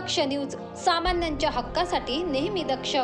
दक्ष news, सामान्यांच्या हक्कासाठी नेहमी दक्ष.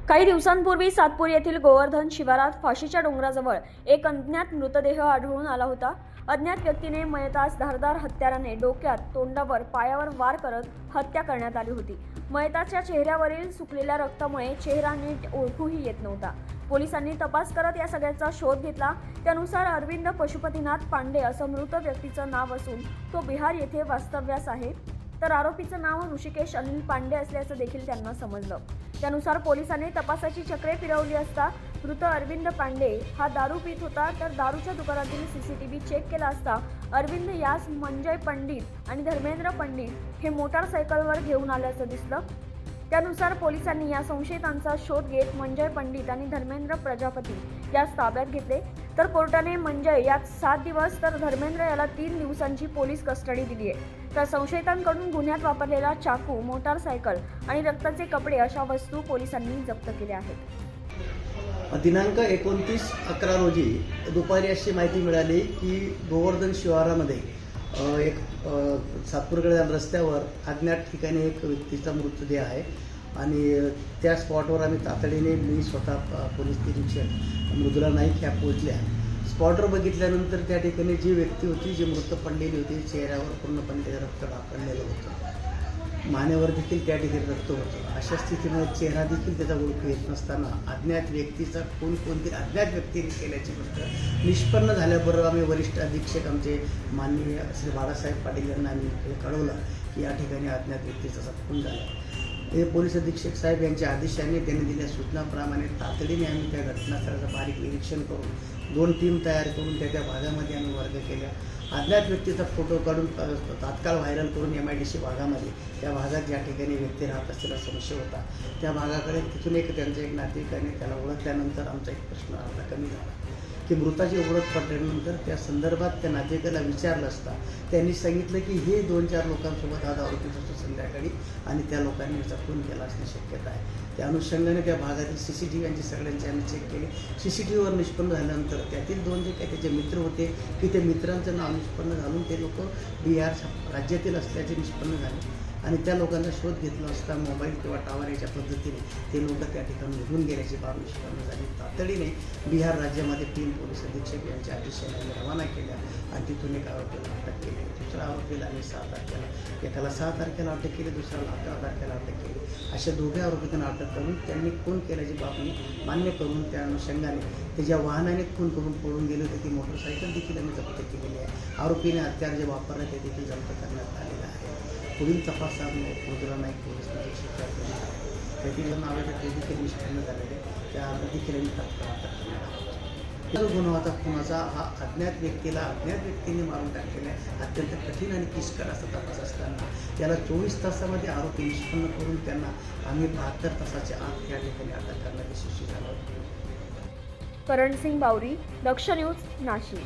काही दिवसांपूर्वी सातपूर येथील गोवर्धन शिवारात फाशीच्या डोंगराजवळ एक अज्ञात मृतदेह आढळून आला होता. अज्ञात व्यक्तीने मयतास धारदार हत्याराने डोक्यात, तोंडावर, पायावर वार करत हत्या करण्यात आली होती. मयताच्या चेहऱ्यावरील सुकलेल्या रक्तामुळे चेहरा नीट ओळखूही येत नव्हता. पोलिसांनी तपास करत या सगळ्याचा शोध घेतला. त्यानुसार अरविंद पशुपतीनाथ पांडे असं मृत व्यक्तीचं नाव असून तो बिहार येथे वास्तव्यास आहे. तर आरोपीचं नाव ऋषिकेश अनिल पांडे असल्याचं देखील त्यांना समजलं. त्यानुसार पोलिसांनी तपासाची चक्रे फिरवली असता मृत अरविंद पांडे हा दारू पित होता. तर दारूच्या दुकानातील सीसीटीव्ही चेक केला असता अरविंद यास मंजय पंडित आणि धर्मेंद्र पंडित हे मोटारसायकलवर घेऊन आल्याचं दिसलं. त्यानुसार पोलिसांनी या संशयितांचा शोध घेत मंजय पंडित आणि धर्मेंद्र प्रजापती यास ताब्यात घेतले. तर कोर्टाने मंजय यात 7 दिवस तर धर्मेंद्र याला 3 दिवसांची पोलीस कस्टडी दिली आहे. तर संशयितांकडून गुन्ह्यात वापरलेला चाकू, मोटारसायकल आणि रक्ताचे कपडे अशा वस्तू पोलिसांनी जप्त केल्या आहेत. दिनांक 29/11 रोजी दुपारी अशी माहिती मिळाली की गोवर्धन शिवारामध्ये एक सातपूरकडे रस्त्यावर अज्ञात ठिकाणी एक व्यक्तीचा मृतदेह आहे आणि त्या स्पॉटवर आम्ही तातडीने मी स्वतः पोलीस निरीक्षक मृदुला नाईक ह्या पोहोचल्या. स्पॉटवर बघितल्यानंतर त्या ठिकाणी जी व्यक्ती होती, जी मृत पडलेली होती, चेहऱ्यावर पूर्णपणे त्याचं रक्त ढाकळलेलं होतं, मानेवर देखील त्या ठिकाणी रक्त होतं. अशा स्थितीमध्ये चेहरा देखील त्याचा ओळखू येत नसताना अज्ञात व्यक्तीचा कोणती अज्ञात व्यक्तीने केल्याची गोष्ट निष्पन्न झाल्याबरोबर आम्ही वरिष्ठ अधीक्षक आमचे माननीय श्री बाळासाहेब पाटील यांना आम्ही कळवलं की या ठिकाणी अज्ञात व्यक्तीचा खून झाला. हे पोलीस अधीक्षक साहेब यांच्या आदेशाने त्यांनी दिलेल्या सूचनाप्रमाणे तातडीने आम्ही त्या घटनास्थळाचं बारीक निरीक्षण करून 2 टीम तयार करून त्या भागामध्ये आम्ही वर्ग केल्या. अज्ञात व्यक्तीचा फोटो काढून तात्काळ व्हायरल करून MIDC भागामध्ये त्या भागात ज्या ठिकाणी व्यक्ती राहत असलेला संशय होता त्या भागाकडे तिथून त्यांचा एक नातेवाईकाने त्याला ओळखल्यानंतर आमचा एक प्रश्न अर्धा कमी झाला की मृताची ओळख पडल्यानंतर त्या संदर्भात त्या नातेवाईकाला विचारलं असता त्यांनी सांगितलं की हे 2-4 लोकांसोबत आज आरोपी असतो संध्याकाळी आणि त्या लोकांनी याचा खून केला असण्याची शक्यता आहे. त्या अनुषंगाने त्या भागातील CCTV यांची सगळ्यांची आम्ही चेक केले. CCTVवर निष्पन्न झाल्यानंतर त्यातील 2 जे काही त्याचे मित्र होते की ते मित्रांचं नाव निष्पन्न घालून ते लोक बिहार राज्यातील असल्याचे निष्पन्न झाले आणि त्या लोकांचा शोध घेतला असता मोबाईल किंवा टावर याच्या पद्धतीने ते लोक त्या ठिकाणी निघून गेल्याची बाब निष्पन्न झाली. तातडीने बिहार राज्यामध्ये 3 पोलीस अधीक्षक यांच्या आदेशाने रवाना केल्या आणि तिथून एक आरोपीला अटक केली. दुसऱ्या आरोपीला आम्ही 6 तारखेला, एकाला 6 तारखेला अटक केली, दुसऱ्याला 11 तारखेला अटक केली. अशा 2 आरोपींना अटक करून त्यांनी खून केल्याची बाबी मान्य करून त्या अनुषंगाने ते ज्या वाहनाने खून करून पळून गेले होते ती मोटरसायकल देखील आम्ही जप्त केलेली आहे. आरोपीने हत्यार जे वापरलं ते देखील जप्त करण्यात आलेलं आहे. पुढील तपास आम्ही मृदुला नाईक पोलीस निरीक्षक त्यातील नावे ते देखील निष्पन्न झालेले त्या देखील आम्ही तात्काळ अटक करणार आहोत. जो गुन्हा होता खुनाचा हा अज्ञात व्यक्तीला अज्ञात व्यक्तीने मारून टाकलेला आहे. अत्यंत कठीण आणि किचकट असा तपास असताना त्याला 24 तासामध्ये आरोपी निष्पन्न करून त्यांना आम्ही 72 तासाच्या आत या ठिकाणी अटक करण्यात यशस्वी झालो. करणसिंग बावरी, दक्ष न्यूज, नाशिक.